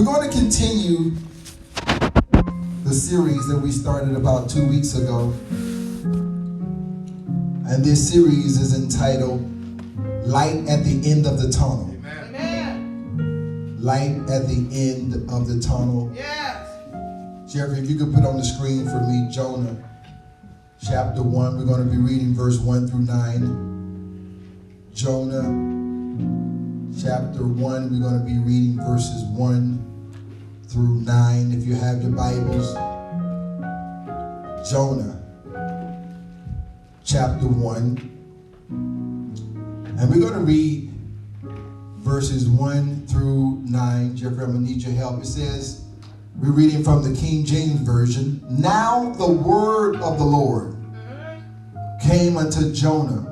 We're going to continue the series that we started about 2 weeks ago. And this series is entitled Light at the End of the Tunnel. Amen. Light at the End of the Tunnel. Yes. Jeffrey, if you could put on the screen for me Jonah chapter 1. We're going to be reading verse 1 through 9. Jonah chapter 1. We're going to be reading verses 1 through 9. If you have your Bibles, Jonah chapter 1. And we're going to read verses 1 through 9. Jeffrey, I'm going to need your help. It says, we're reading from the King James Version. Now the word of the Lord came unto Jonah,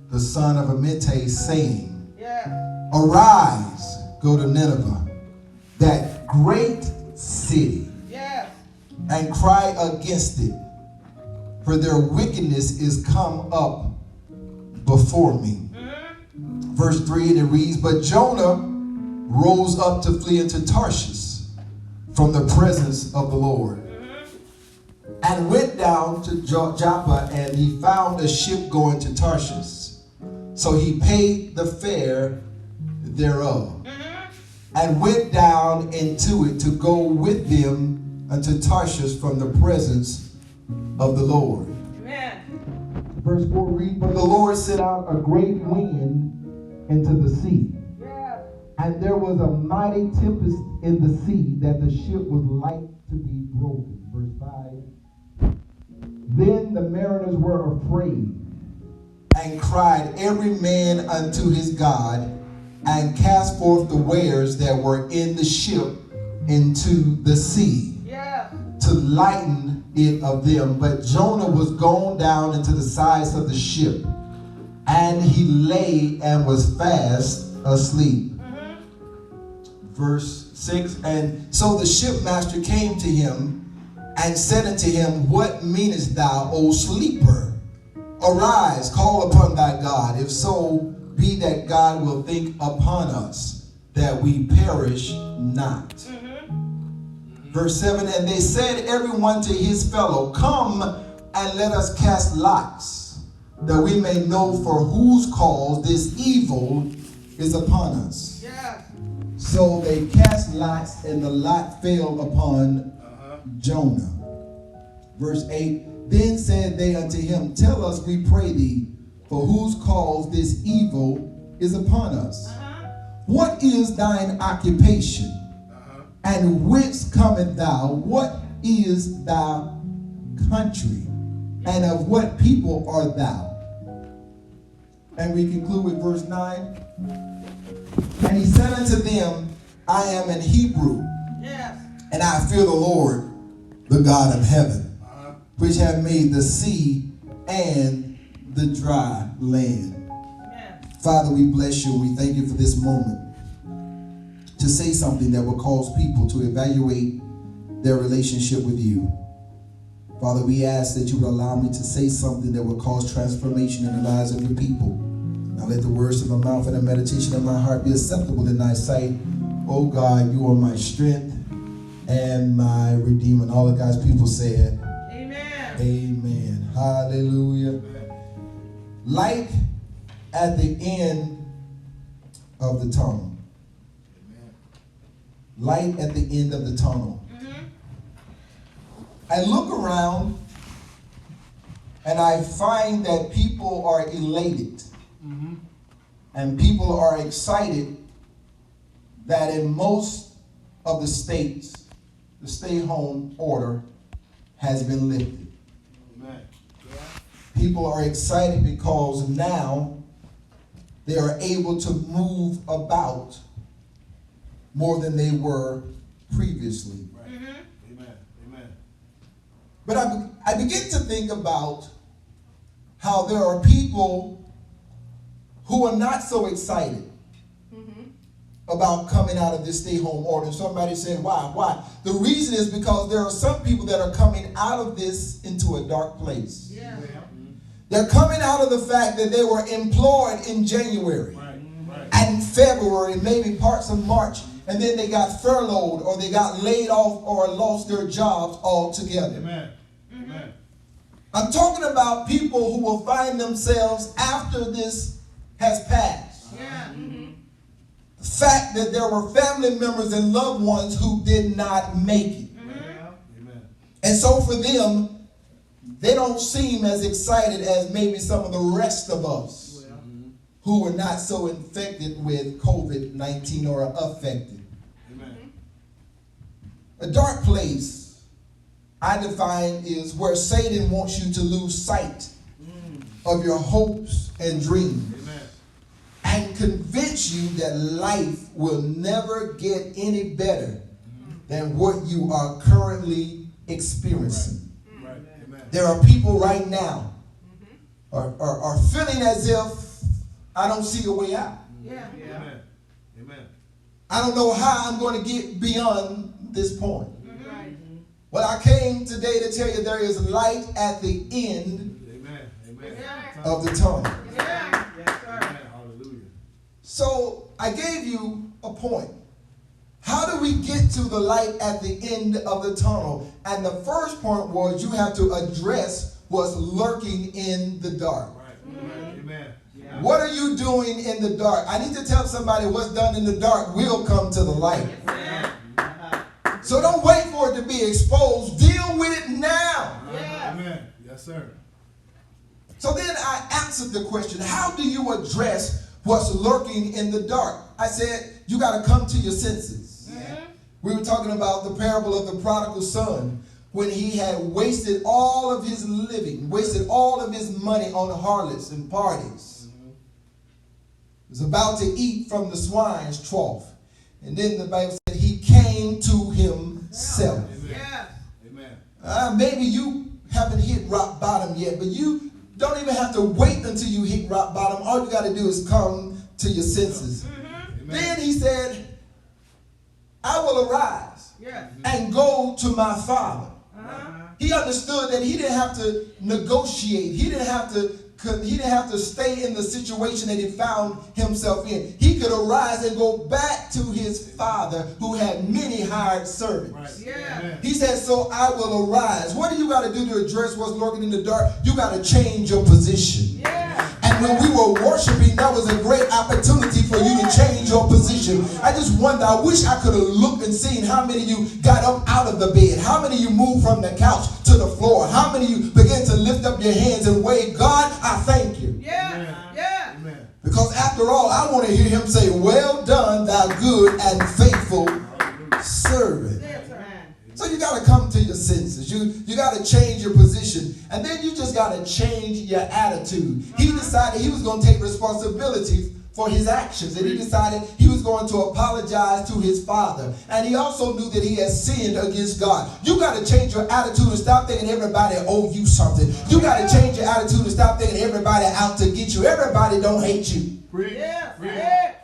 the son of Amittai, saying, Arise, go to Nineveh, that great city, and cry against it, for their wickedness is come up before me. Verse 3, and it reads, But Jonah rose up to flee into Tarshish from the presence of the Lord, and went down to Joppa, and he found a ship going to Tarshish. So he paid the fare thereof, and went down into it to go with them unto Tarshish from the presence of the Lord. Amen. Verse 4 reads, But the Lord sent out a great wind into the sea, and there was a mighty tempest in the sea, that the ship was like to be broken. Verse 5. Then the mariners were afraid, and cried every man unto his God, and cast forth the wares that were in the ship into the sea, to lighten it of them. But Jonah was gone down into the sides of the ship, and he lay and was fast asleep. Verse 6, and so the shipmaster came to him and said unto him, What meanest thou, O sleeper? Arise, call upon thy God, if so be that God will think upon us, that we perish not. Verse 7, and they said every one to his fellow, Come and let us cast lots, that we may know for whose cause this evil is upon us. So they cast lots, and the lot fell upon Jonah. Verse 8, then said they unto him, Tell us, we pray thee, for whose cause this evil is upon us. What is thine occupation? And whence cometh thou? What is thy country? And of what people art thou? And we conclude with verse 9. And he said unto them, I am an Hebrew, and I fear the Lord, the God of heaven, which have made the sea and the dry land. Father, we bless you. We thank you for this moment to say something that will cause people to evaluate their relationship with you. Father, we ask that you would allow me to say something that will cause transformation in the lives of your people. Now let the words of my mouth and the meditation of my heart be acceptable in thy sight. Oh God, you are my strength and my redeemer. And all of God's people said, Amen. Amen. Hallelujah. Light at the end of the tunnel. Light at the end of the tunnel. I look around and I find that people are elated. And people are excited that in most of the states, the stay-home order has been lifted. People are excited because now they are able to move about more than they were previously. But I begin to think about how there are people who are not so excited about coming out of this stay-home order. Somebody said, why? The reason is because there are some people that are coming out of this into a dark place. They're coming out of the fact that they were employed in January and February, maybe parts of March, and then they got furloughed or they got laid off or lost their jobs altogether. Amen. Amen. I'm talking about people who will find themselves after this has passed. Yeah. The fact that there were family members and loved ones who did not make it. Amen. And so for them, they don't seem as excited as maybe some of the rest of us who were not so infected with COVID-19 or affected. Amen. A dark place, I define, is where Satan wants you to lose sight of your hopes and dreams Amen. and convince you that life will never get any better than what you are currently experiencing. Right. Amen. There are people right now are feeling as if I don't see a way out. Yeah. Amen. Amen. I don't know how I'm going to get beyond this point. Right. Well, I came today to tell you there is light at the end Amen. Amen. Yeah. of the tunnel. Yeah. Yes, sir. Amen. Hallelujah. So I gave you a point. How do we get to the light at the end of the tunnel? And the first point was you have to address what's lurking in the dark. Right. Amen. Yeah. What are you doing in the dark? I need to tell somebody what's done in the dark will come to the light. So don't wait for it to be exposed. Deal with it now. Yeah. Amen. Yes, sir. So then I answered the question, how do you address what's lurking in the dark? I said, you got to come to your senses. We were talking about the parable of the prodigal son, when he had wasted all of his living, wasted all of his money on harlots and parties. He was about to eat from the swine's trough. And then the Bible said he came to himself. Amen. Amen. Maybe you haven't hit rock bottom yet, but you don't even have to wait until you hit rock bottom. All you got to do is come to your senses. Then he said, I will arise Yes. and go to my father. Uh-huh. He understood that he didn't have to negotiate. He didn't have to stay in the situation that he found himself in. He could arise and go back to his father who had many hired servants. Right. Yeah. Amen. He said, so I will arise. What do you got to do to address what's lurking in the dark? You got to change your position. Yeah. And when we were worshiping, that was a great opportunity for you to change your position. I just wonder, I wish I could have looked and seen how many of you got up out of the bed. How many of you moved from the couch to the floor? How many of you began to lift up your hands and wave, God, I thank you. Yeah. Amen. Yeah. Amen. Because after all, I want to hear him say, well done, thou good and faithful servant. Yes, sir. So you got to come to your senses. You got to change your position. And then you just got to change your attitude. He decided he was going to take responsibility for his actions. And he decided he was going to apologize to his father. And he also knew that he had sinned against God. You got to change your attitude and stop thinking everybody owe you something. You got to change your attitude and stop thinking everybody out to get you. Everybody don't hate you. Preach. Yes. Preach. Yeah.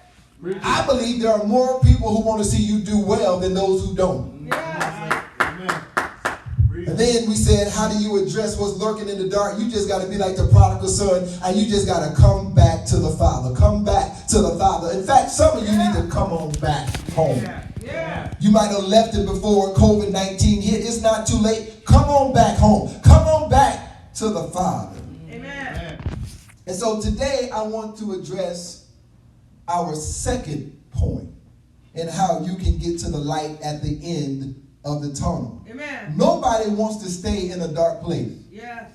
Preach. I believe there are more people who want to see you do well than those who don't. Yes. Amen. Preach. And then we said, how do you address what's lurking in the dark? You just got to be like the prodigal son, and you just got to come back to the Father. Come back to the Father. In fact, some of you need to come on back home. Yeah. You might have left it before COVID-19 hit. It's not too late. Come on back home. Come on back to the Father. Amen. Amen. And so today I want to address our second point in how you can get to the light at the end of the tunnel. Amen. Nobody wants to stay in a dark place. Yes.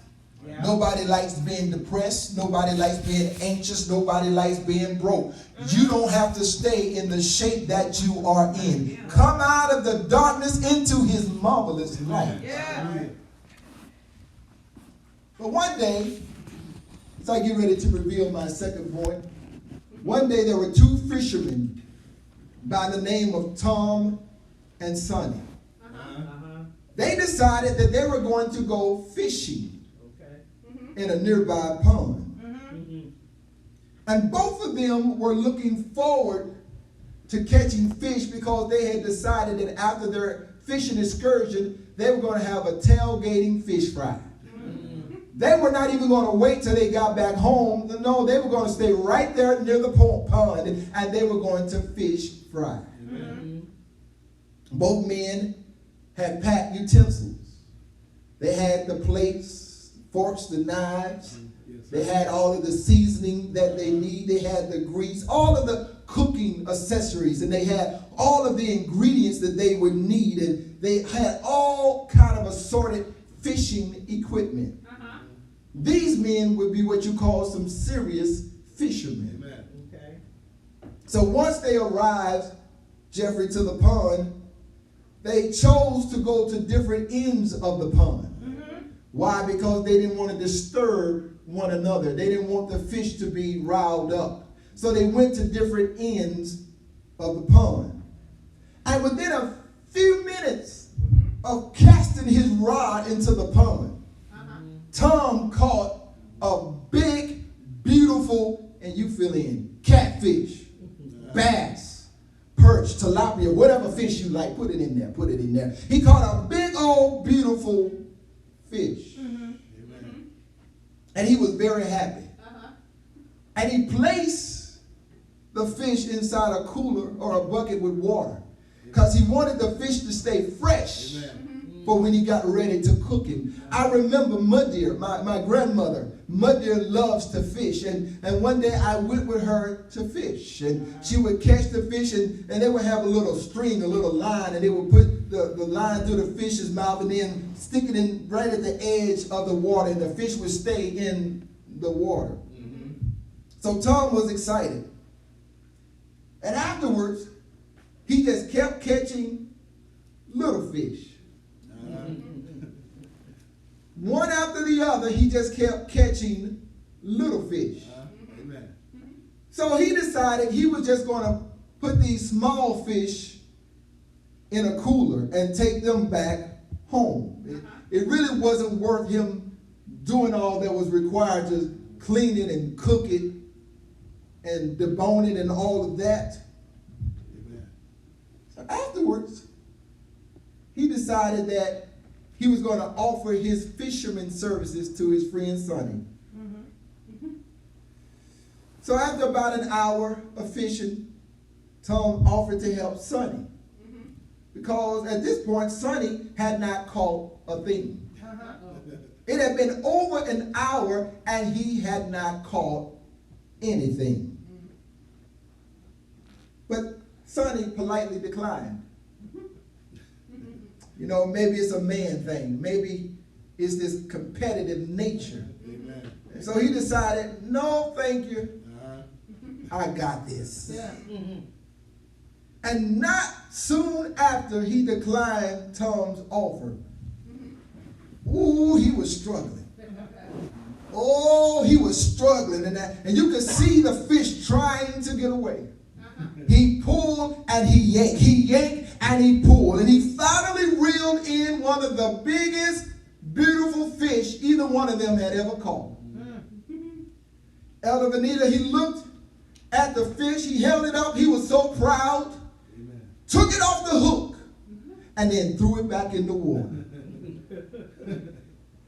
Nobody likes being depressed. Nobody likes being anxious. Nobody likes being broke. You don't have to stay in the shape that you are in. Come out of the darkness into his marvelous light. Yeah. But one day, as I get ready to reveal my second point, one day there were two fishermen by the name of Tom and Sonny. They decided that they were going to go fishing in a nearby pond. And both of them were looking forward to catching fish because they had decided that after their fishing excursion, they were going to have a tailgating fish fry. They were not even going to wait till they got back home. No, they were going to stay right there near the pond and they were going to fish fry. Both men had packed utensils. They had the plates, forks, the knives. They had all of the seasoning that they need. They had the grease, all of the cooking accessories, and they had all of the ingredients that they would need. And they had all kind of assorted fishing equipment. These men would be what you call some serious fishermen. Amen. Okay. So once they arrived, Jeffrey, to the pond, they chose to go to different ends of the pond. Why? Because they didn't want to disturb one another. They didn't want the fish to be riled up. So they went to different ends of the pond. And within a few minutes of casting his rod into the pond, Tom caught a big, beautiful, and you fill in, catfish, bass, perch, tilapia, whatever fish you like, put it in there, put it in there. He caught a big old, beautiful fish. And he was very happy. And he placed the fish inside a cooler or a bucket with water because he wanted the fish to stay fresh. Amen. For when he got ready to cook him. I remember Muddeer, my grandmother. Muddeer loves to fish. And one day I went with her to fish. And she would catch the fish and they would have a little string, a little line. And they would put the line through the fish's mouth and then stick it in right at the edge of the water. And the fish would stay in the water. So Tom was excited. And afterwards, he just kept catching little fish. One after the other, he just kept catching little fish. Amen. So he decided he was just going to put these small fish in a cooler and take them back home. It really wasn't worth him doing all that was required to clean it and cook it and debone it and all of that. Amen. So afterwards, he decided that he was going to offer his fisherman services to his friend Sonny. So after about an hour of fishing, Tom offered to help Sonny. Because at this point, Sonny had not caught a thing. It had been over an hour and he had not caught anything. But Sonny politely declined. You know, maybe it's a man thing. Maybe it's this competitive nature. Amen. So he decided, no, thank you. I got this. Yeah. And not soon after he declined Tom's offer. Ooh, he was struggling. Oh, he was struggling. And you could see the fish trying to get away. He pulled and he yanked. He yanked and he pulled. And he finally reeled in one of the biggest, beautiful fish either one of them had ever caught. Elder Vanita, he looked at the fish. He held it up. He was so proud. Amen. Took it off the hook and then threw it back in the water.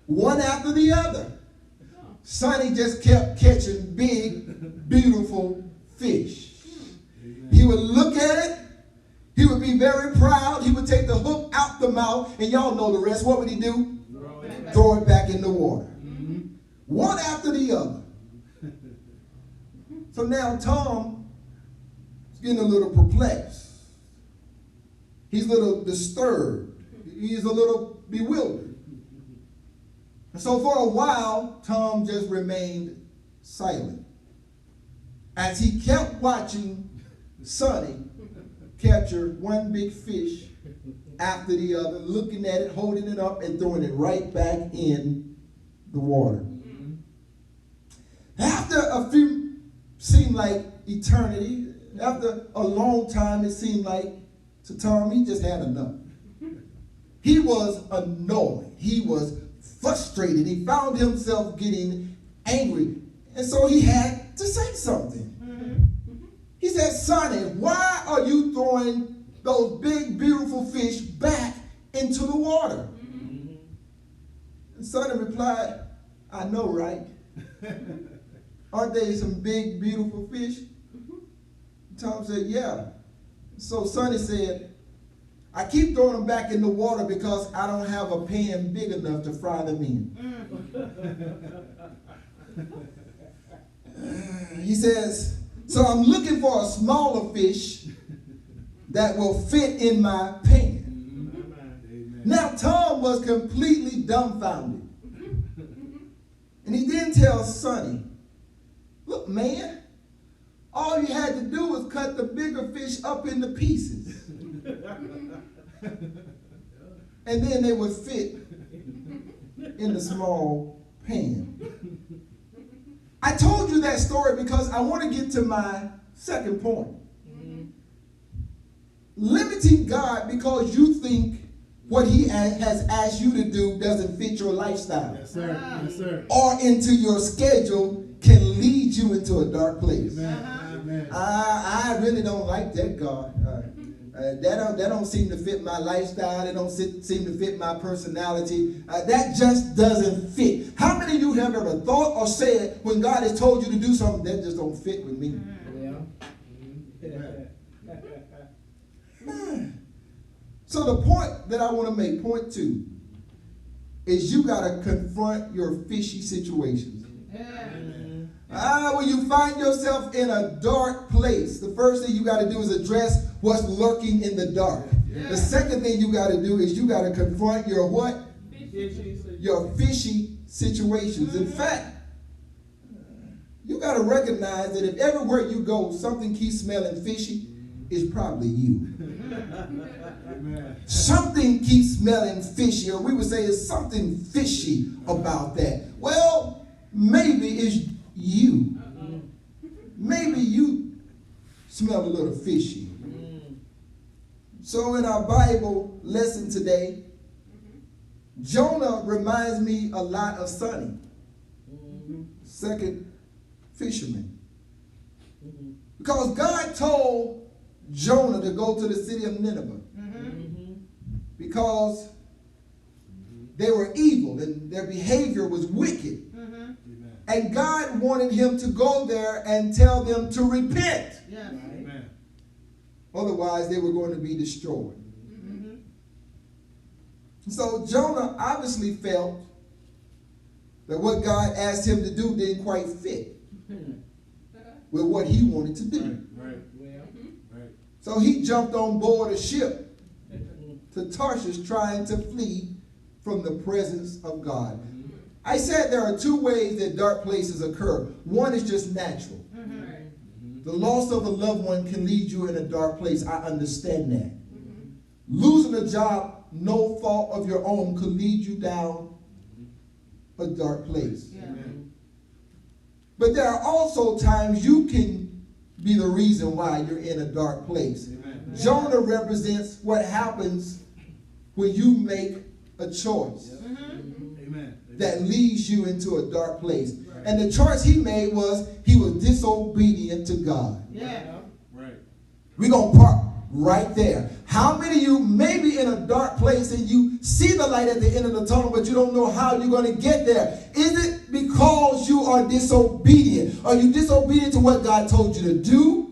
One after the other. Sonny just kept catching big, beautiful fish. He would look at it. He would be very proud. He would take the hook out the mouth. And y'all know the rest. What would he do? Throw it back in the water. One after the other. So now Tom is getting a little perplexed. He's a little disturbed. He's a little bewildered. And so for a while, Tom just remained silent as he kept watching Sonny capture one big fish after the other, looking at it, holding it up, and throwing it right back in the water. After a few, seemed like eternity, after a long time, it seemed like to Tom, he just had enough. He was annoyed. He was frustrated. He found himself getting angry. And so he had to say something. He said, Sonny, why are you throwing those big, beautiful fish back into the water? And Sonny replied, I know, right? Aren't they some big, beautiful fish? Tom said, yeah. So Sonny said, I keep throwing them back in the water because I don't have a pan big enough to fry them in. He says, so I'm looking for a smaller fish that will fit in my pan. Amen. Now Tom was completely dumbfounded. And he then tells Sonny, look, man, all you had to do was cut the bigger fish up into pieces. And then they would fit in the small pan. I told you that story because I want to get to my second point. Limiting God because you think what he has asked you to do doesn't fit your lifestyle. Yes, sir. Yes, sir. Or into your schedule can lead you into a dark place. Amen. Amen. I really don't like that, God. That don't seem to fit my lifestyle. It don't seem to fit my personality. That just doesn't fit. How many of you have ever thought or said when God has told you to do something that just don't fit with me? So the point that I want to make, point 2, is you got to confront your fishy situations. When you find yourself in a dark place, the first thing you got to do is address what's lurking in the dark. Yeah. The second thing you got to do is you got to confront your what? Your fishy situations. In fact, you got to recognize that if everywhere you go, something keeps smelling fishy, it's probably you. Amen. Something keeps smelling fishy, or we would say it's something fishy about that. Well, maybe it's you. Maybe you smell a little fishy. So in our Bible lesson today, Jonah reminds me a lot of Sonny, second fisherman. Because God told Jonah to go to the city of Nineveh because they were evil and their behavior was wicked. And God wanted him to go there and tell them to repent. Amen. Otherwise, they were going to be destroyed. So Jonah obviously felt that what God asked him to do didn't quite fit with what he wanted to do. Right. So he jumped on board a ship to Tarshish trying to flee from the presence of God. I said there are 2 ways that dark places occur. One is just natural. The loss of a loved one can lead you in a dark place. I understand that. Losing a job, no fault of your own, could lead you down a dark place. But there are also times you can be the reason why you're in a dark place. Amen. Jonah represents what happens when you make a choice Amen. that leads you into a dark place. And the choice he made was he was disobedient to God. Right. We're going to park right there. How many of you may be in a dark place and you see the light at the end of the tunnel, but you don't know how you're going to get there? Is it because you are disobedient? Are you disobedient to what God told you to do?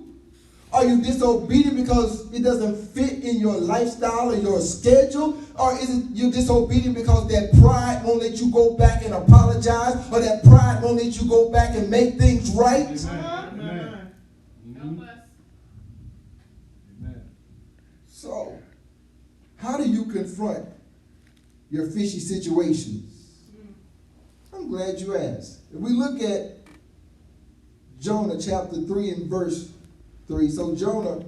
Are you disobedient because it doesn't fit in your lifestyle or your schedule? Or is it you're disobedient because that pride won't let you go back and apologize? Or that pride won't let you go back and make things right? Amen. Amen. So, how do you confront your fishy situations? I'm glad you asked. If we look at Jonah chapter 3 and verse 3. So Jonah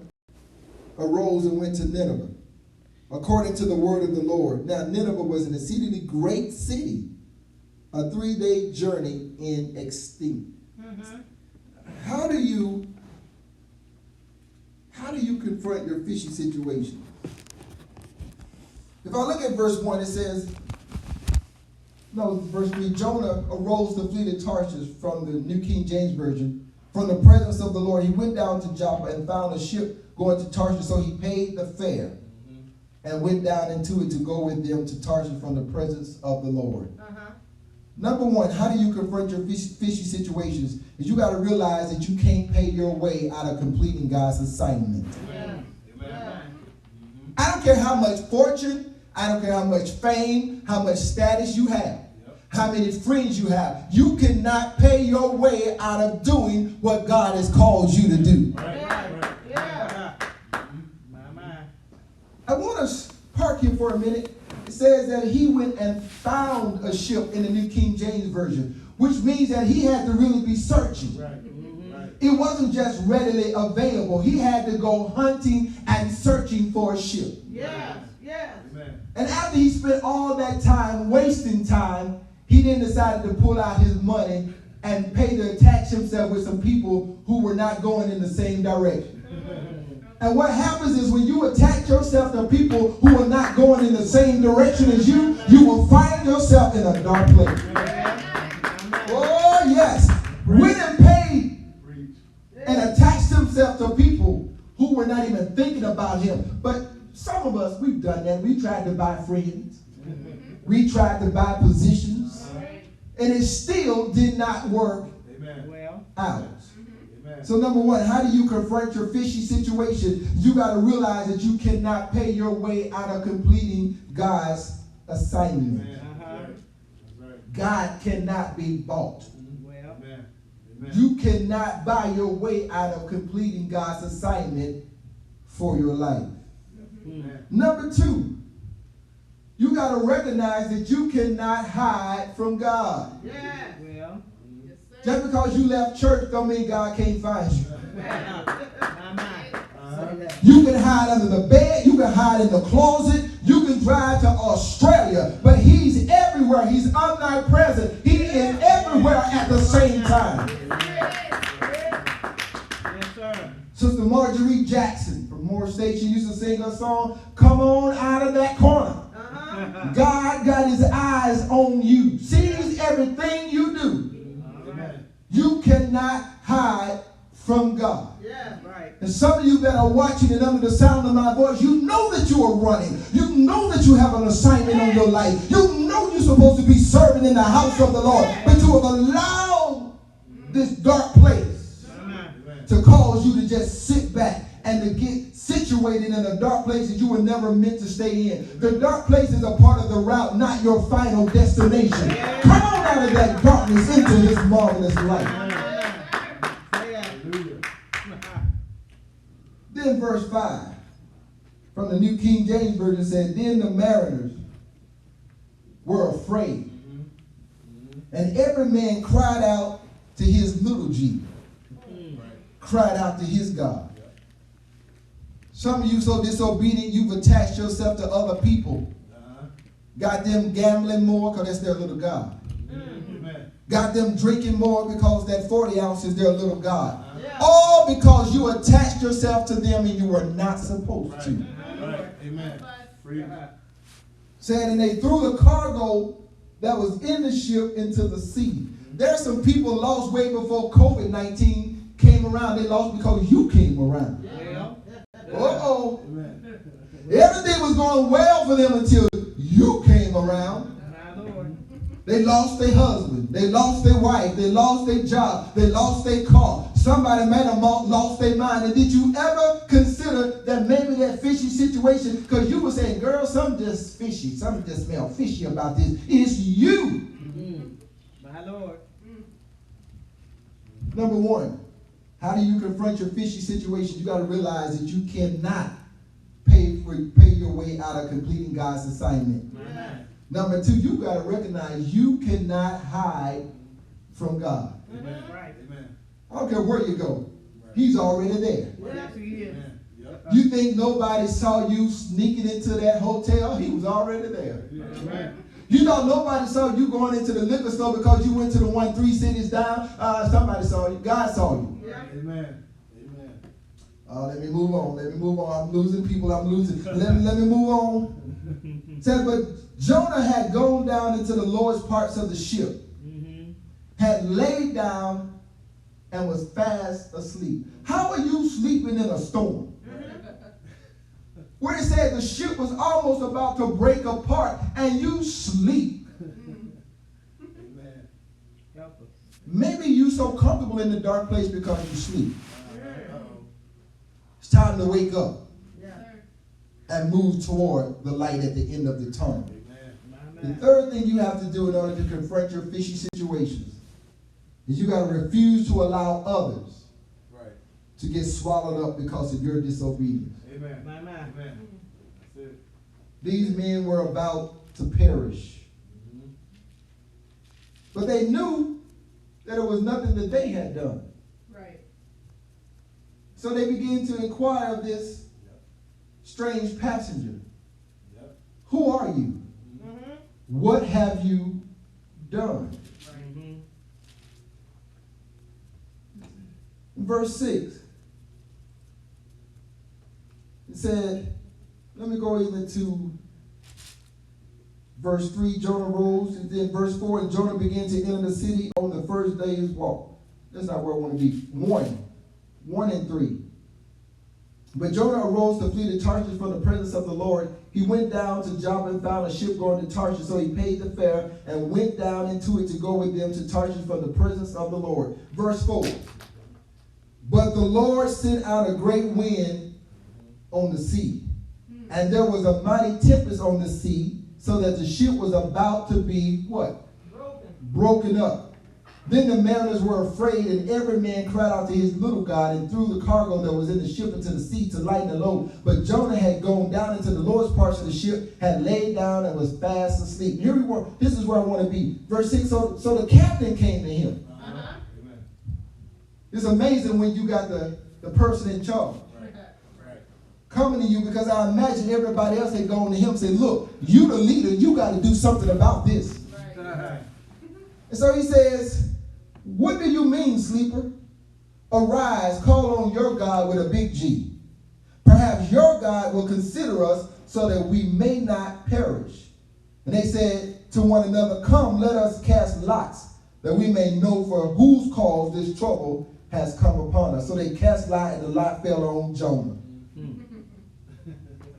arose and went to Nineveh, according to the word of the Lord. Now Nineveh was an exceedingly great city, a 3-day journey in extent. How do you confront your fishy situation? If I look at verse 1, it says, verse 3, Jonah arose to flee to Tarshish from the New King James Version. From the presence of the Lord, he went down to Joppa and found a ship going to Tarshish, so he paid the fare and went down into it to go with them to Tarshish from the presence of the Lord. Number 1, how do you confront your fishy situations? Is you got to realize that you can't pay your way out of completing God's assignment. Amen. I don't care how much fortune, I don't care how much fame, how much status you have, how many friends you have. You cannot pay your way out of doing what God has called you to do. Yeah. My. I want to park here for a minute. It says that he went and found a ship in the New King James Version, which means that he had to really be searching. Right. It wasn't just readily available. He had to go hunting and searching for a ship. Yes. Amen. And after he spent all that time wasting time, he then decided to pull out his money and pay to attach himself with some people who were not going in the same direction. And what happens is when you attach yourself to people who are not going in the same direction as you, you will find yourself in a dark place. Oh, yes. Went and paid and attached himself to people who were not even thinking about him. But some of us, we've done that. We tried to buy friends. We tried to buy positions. And it still did not work out. So number one, how do you confront your fishy situation? You got to realize that you cannot pay your way out of completing God's assignment. God cannot be bought. You cannot buy your way out of completing God's assignment for your life. Number two, you got to recognize that you cannot hide from God. Just because you left church don't mean God can't find you. You can hide under the bed. You can hide in the closet. You can drive to Australia. But he's everywhere. He's omnipresent. He is everywhere at the same time. Sister Marjorie Jackson from Moore Station used to sing a song, "Come on out of that corner." God got his eyes on you. Sees everything you do. You cannot hide from God. And some of you that are watching and under the sound of my voice, you know that you are running. You know that you have an assignment on your life. You know you're supposed to be serving in the house of the Lord. But you have allowed this dark place to cause you to just sit back and to get situated in a dark place that you were never meant to stay in. The dark place is a part of the route, not your final destination. Come on out of that darkness into his marvelous light. Then verse 5 from the New King James Version said, "Then the mariners were afraid, and every man cried out to his little g, cried out to his God." Some of you so disobedient, you've attached yourself to other people. Got them gambling more because that's their little God. Got them drinking more because that 40 ounce is their little God. All because you attached yourself to them and you were not supposed to. Amen. Said, and they threw the cargo that was in the ship into the sea. There's some people lost way before COVID-19 came around. They lost because you came around. Uh-oh. Everything was going well for them until you came around. They lost their husband. They lost their wife. They lost their job. They lost their car. Somebody might have lost their mind. And did you ever consider that maybe that fishy situation, because you were saying, girl, something just fishy. Something just smell fishy about this. It's you. My Lord. Number one, how do you confront your fishy situation? You got to realize that you cannot pay your way out of completing God's assignment. Number two, you got to recognize you cannot hide from God. I don't care where you go. He's already there. You think nobody saw you sneaking into that hotel? He was already there. You know nobody saw you going into the liquor store because you went to the one 3 cities down. Somebody saw you. God saw you. Amen. Let me move on. Let me move on. I'm losing people. I'm losing. Let me move on. Said, but Jonah had gone down into the lowest parts of the ship, had laid down and was fast asleep. How are you sleeping in a storm? Where it said the ship was almost about to break apart and you sleep. Maybe you're so comfortable in the dark place because you sleep. It's time to wake up. and move toward the light at the end of the tunnel. Amen. The third thing you have to do in order to confront your fishy situations is you got to refuse to allow others Right. to get swallowed up because of your disobedience. Amen. Amen. Amen. That's it. These men were about to perish. Mm-hmm. But they knew that it was nothing that they had done. Right. So they began to inquire of this Yep. strange passenger. Yep. Who are you? Mm-hmm. What have you done? Mhm. Verse 6. It said, let me go even to verse 3. Jonah rose, and then verse 4, and Jonah began to enter the city on the first day's walk. That's not where I want to be. 1 and 3. But Jonah arose to flee to Tarshish from the presence of the Lord. He went down to Joppa and found a ship going to Tarshish. So he paid the fare and went down into it to go with them to Tarshish from the presence of the Lord. Verse 4. But the Lord sent out a great wind on the sea, and there was a mighty tempest on the sea, so that the ship was about to be what? Broken up. Then the mariners were afraid, and every man cried out to his little god and threw the cargo that was in the ship into the sea to lighten the load. But Jonah had gone down into the lowest parts of the ship, had laid down, and was fast asleep. Here we were. This is where I want to be. Verse 6, so the captain came to him. Uh-huh. Amen. It's amazing when you got the person in charge Right. coming to you, because I imagine everybody else had gone to him and said, look, you the leader, you got to do something about this. Right. And so he says, what do you mean, sleeper? Arise, call on your God with a big G. Perhaps your God will consider us so that we may not perish. And they said to one another, come, let us cast lots, that we may know for whose cause this trouble has come upon us. So they cast lot, and the lot fell on Jonah.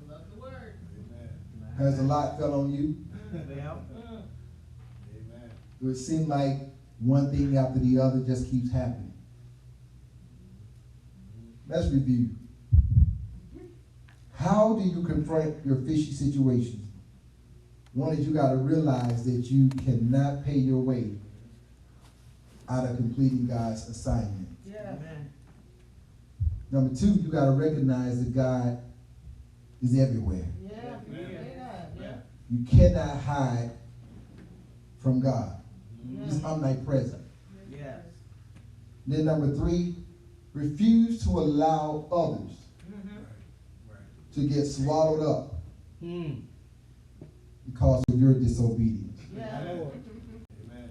Love the word. Amen. Has the lot fell on you? Well, Amen. Do it seem like one thing after the other just keeps happening? Let's review. How do you confront your fishy situations? One is you got to realize that you cannot pay your way out of completing God's assignment. Yeah. amen. Number two, you got to recognize that God is everywhere. Yeah. Yeah. You cannot hide from God. Yeah. He's omnipresent. Yes. Then number three, refuse to allow others Mm-hmm. Right. to get swallowed up Hmm. because of your disobedience. Yeah. My Lord. Amen.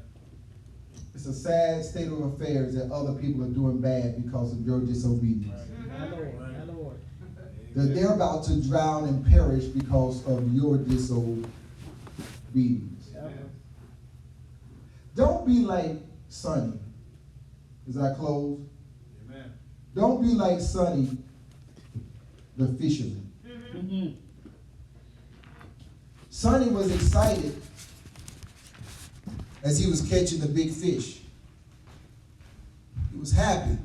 It's a sad state of affairs that other people are doing bad because of your disobedience. My Lord. My Lord. That they're about to drown and perish because of your disobedience. Amen. Don't be like Sonny. As I close, Amen. don't be like Sonny, the fisherman. Mm-hmm. Sonny was excited as he was catching the big fish. He was happy.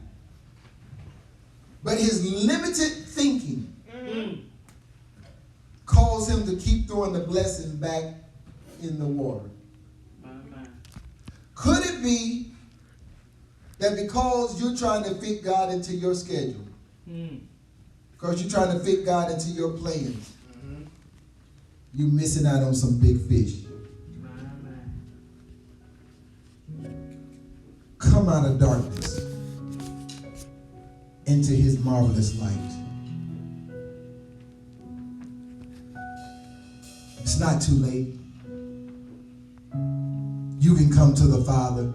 But his limited thinking caused him to keep throwing the blessing back in the water. My. Could it be that because you're trying to fit God into your schedule, Hmm. because you're trying to fit God into your plans, you're missing out on some big fish? My. Come out of darkness into his marvelous light. It's not too late. You can come to the Father.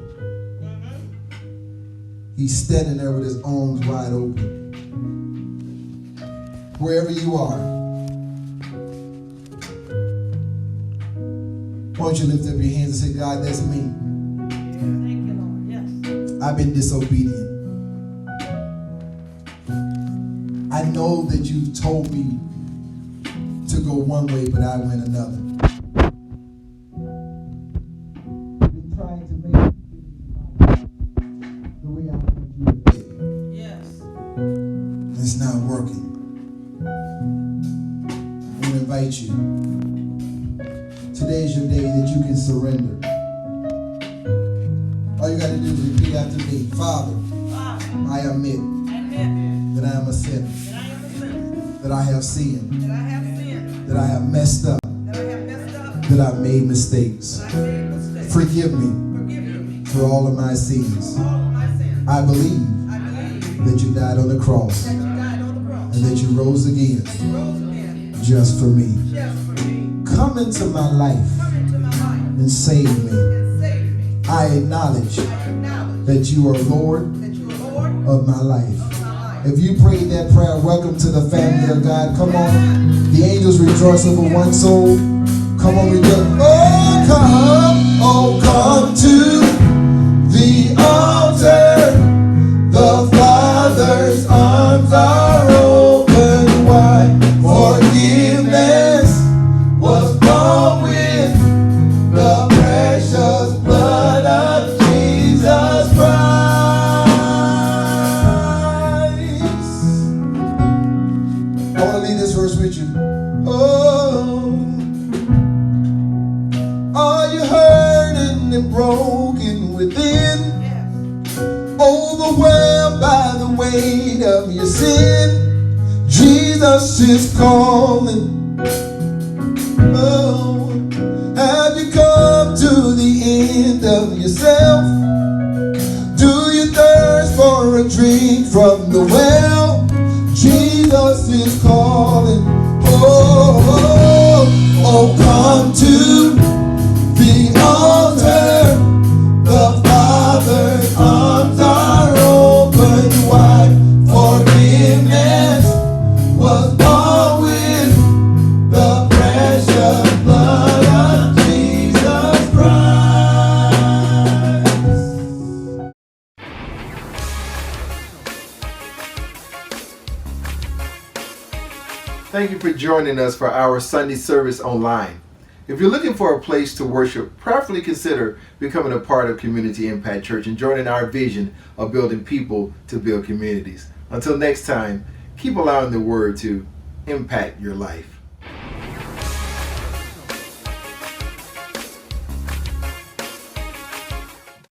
He's standing there with his arms wide open. Wherever you are, why don't you lift up your hands and say, God, that's me. Thank you, Lord. Yes. I've been disobedient. I know that you told me to go one way, but I went another. I've been trying to make it the way I want you to think. Yes. It's not working. invite you. Today is your day that you can surrender. All you got to do is repeat after me. Father, Father, I admit admit that I am a sinner, that I am a sinner, that I have sinned, that I have sinned, that I have messed up, that I have messed up, that I've made mistakes. that I made mistakes. Forgive me Forgive me for all of my sins. for all of my sins. I believe I believe that you died on the cross that you died on the cross. and that you rose again You rose again just for me. just for me. Come into my life Come into my life and save me. and save me. I acknowledge I acknowledge that you are Lord that you are Lord of my life. of my life. If you prayed that prayer, welcome to the family of God. Come on. The angels rejoice over one soul. Come on, rejoice. Oh, come to the altar. The Father's arms are open wide. Forgiveness was bought with the precious blood of Jesus Christ. I want to leave this verse with you. Oh, are you hurting and broken within? Yes. Overwhelmed by the weight of your sin? Jesus is calling. Oh, have you come to the end of yourself? Do you thirst for a drink from the well? Jesus is calling. Oh, come to the altar. The Father's arms are open wide. Forgiveness was bought with the precious blood of Jesus Christ. Thank you for joining us for our Sunday service online. If you're looking for a place to worship, prayerfully consider becoming a part of Community Impact Church and joining our vision of building people to build communities. Until next time, keep allowing the Word to impact your life.